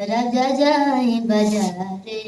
राजा जाए बाजारे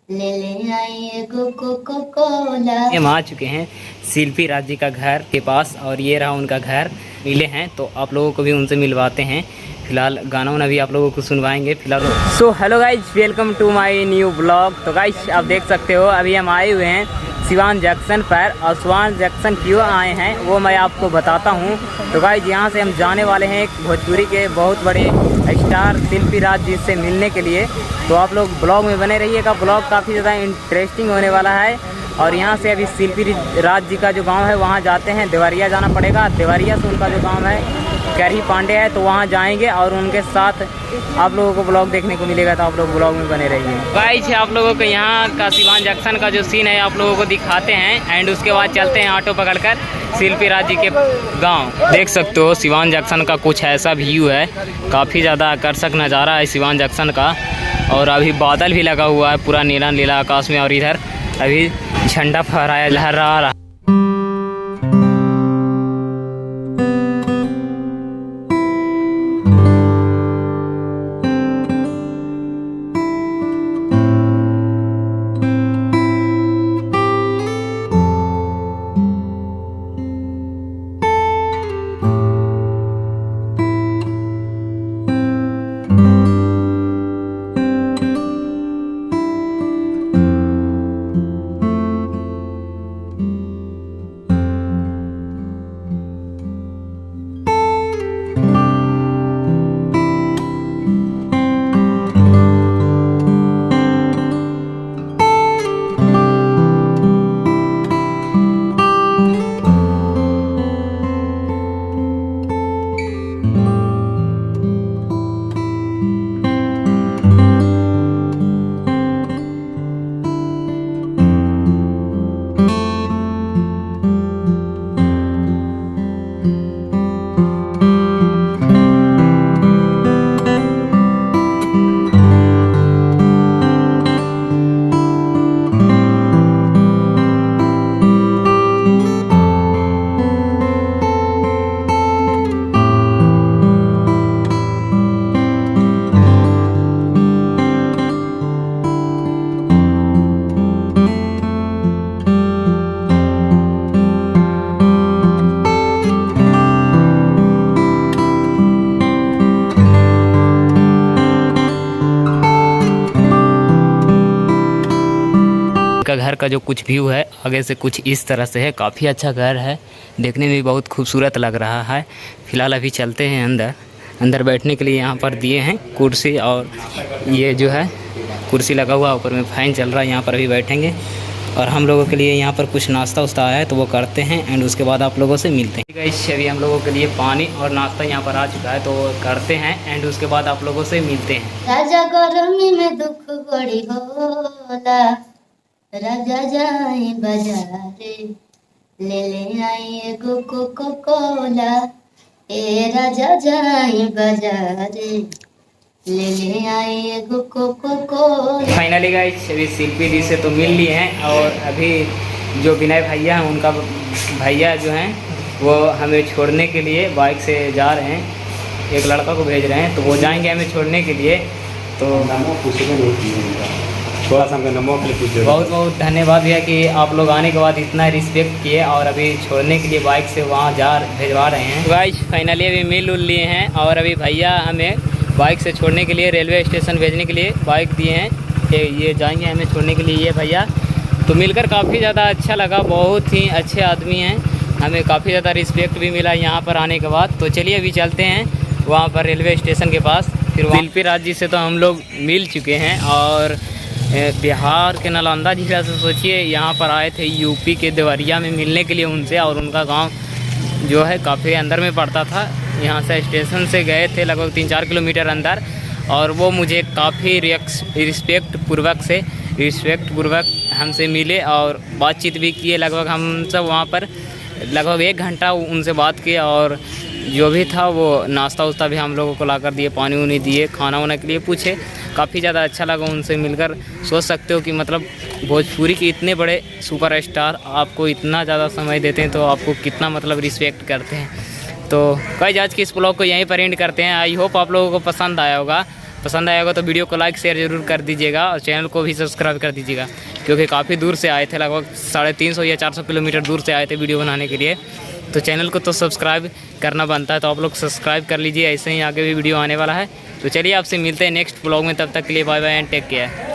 ले ले आई कोको कोला। हम आ चुके हैं शिल्पी राज जी का घर के पास और ये रहा उनका घर। मिले हैं तो आप लोगों को भी उनसे मिलवाते हैं। फिलहाल गाना वाना भी आप लोगों को सुनवाएंगे फिलहाल। So hello guys, welcome to my new blog. तो गाइज आप देख सकते हो अभी हम आए हुए हैं सिवान जंक्शन पर, और सिवान जंक्शन क्यों आए हैं वो मैं आपको बताता हूँ। तो गाइज यहाँ से हम जाने वाले हैं एक भोजपुरी के बहुत बड़े स्टार शिल्पी राज जी से मिलने के लिए। तो आप लोग ब्लॉग में बने रहिएगा, ब्लॉग काफ़ी ज़्यादा इंटरेस्टिंग होने वाला है। और यहाँ से अभी शिल्पी राज जी का जो गांव है वहाँ जाते हैं, देवरिया जाना पड़ेगा। देवरिया से उनका जो गांव है करही पांडे है, तो वहाँ जाएंगे और उनके साथ आप लोगों को ब्लॉग देखने को मिलेगा। तो आप लोग ब्लॉग में बने रहिए। गाइस आप लोगों को यहाँ का सिवान जंक्शन का जो सीन है आप लोगों को दिखाते हैं, एंड उसके बाद चलते हैं ऑटो पकड़कर शिल्पी राज जी के गांव। देख सकते हो सिवान जंक्शन का कुछ ऐसा व्यू है, काफ़ी ज़्यादा आकर्षक नज़ारा है सिवान जंक्शन का। और अभी बादल भी लगा हुआ है पूरा नीला नीला आकाश में, और इधर अभी झंडा फहराया लहरा रहा। का घर का जो कुछ व्यू है आगे से कुछ इस तरह से है। काफ़ी अच्छा घर है, देखने में भी बहुत खूबसूरत लग रहा है। फिलहाल अभी चलते हैं अंदर। अंदर बैठने के लिए यहाँ पर दिए हैं कुर्सी, और ये जो है कुर्सी लगा हुआ, ऊपर में फैन चल रहा है। यहाँ पर अभी बैठेंगे और हम लोगों के लिए यहाँ पर कुछ नाश्ता उस्ता आया है तो वो करते हैं, एंड उसके बाद आप लोगों से मिलते हैं। गाइस अभी हम लोगों के लिए पानी और नाश्ता यहाँ पर आ चुका है, तो वो करते हैं एंड उसके बाद आप लोगों से मिलते हैं। राजा गर्मी में दुख बड़ी होला, राजा जाए बाजारे ले ले आई कोको कोला। ए राजा जाए बाजारे ले ले आई कोको कोला। फाइनली गाइस अभी शिल्पी जी से तो मिल लिए हैं, और अभी जो विनय भैया हैं उनका भैया जो हैं वो हमें छोड़ने के लिए बाइक से जा रहे हैं। एक लड़का को भेज रहे हैं, तो वो जाएंगे हमें छोड़ने के लिए। तो थोड़ा सा नमो के लिए बहुत बहुत धन्यवाद भैया कि आप लोग आने के बाद इतना रिस्पेक्ट किए और अभी छोड़ने के लिए बाइक से वहाँ भेजवा रहे हैं। गाइस फाइनली अभी मिल उल लिए हैं, और अभी भैया हमें बाइक से छोड़ने के लिए रेलवे स्टेशन भेजने के लिए बाइक दिए हैं कि ये जाएंगे हमें छोड़ने के लिए ये भैया। तो मिलकर काफ़ी ज़्यादा अच्छा लगा, बहुत ही अच्छे आदमी हैं, हमें काफ़ी ज़्यादा रिस्पेक्ट भी मिला यहाँ पर आने के बाद। तो चलिए अभी चलते हैं वहाँ पर रेलवे स्टेशन के पास। फिर शिल्पी राज जी से तो हम लोग मिल चुके हैं, और बिहार के नालंदा जिला से सोचिए यहाँ पर आए थे यूपी के देवरिया में मिलने के लिए उनसे। और उनका गांव जो है काफ़ी अंदर में पड़ता था, यहाँ से स्टेशन से गए थे लगभग 3-4 किलोमीटर अंदर। और वो मुझे काफ़ी रिस्पेक्ट पूर्वक हमसे मिले और बातचीत भी किए। लगभग हम सब वहाँ पर लगभग 1 घंटा उनसे बात किए, और जो भी था वो नाश्ता उस्ता भी हम लोगों को ला कर दिए, पानी उनी दिए, खाना वाना के लिए पूछे। काफ़ी ज़्यादा अच्छा लगा उनसे मिलकर। सोच सकते हो कि मतलब भोजपुरी के इतने बड़े सुपरस्टार आपको इतना ज़्यादा समय देते हैं, तो आपको कितना मतलब रिस्पेक्ट करते हैं। तो गाइस आज की इस ब्लॉग को यहीं पर एंड करते हैं। आई होप आप लोगों को पसंद आया होगा। पसंद आएगा तो वीडियो को लाइक शेयर ज़रूर कर दीजिएगा और चैनल को भी सब्सक्राइब कर दीजिएगा, क्योंकि काफ़ी दूर से आए थे, लगभग 350 या 400 किलोमीटर दूर से आए थे वीडियो बनाने के लिए। तो चैनल को तो सब्सक्राइब करना बनता है, तो आप लोग सब्सक्राइब कर लीजिए, ऐसे ही आगे भी वीडियो आने वाला है। तो चलिए आपसे मिलते हैं नेक्स्ट ब्लॉग में, तब तक के लिए bye bye and take care.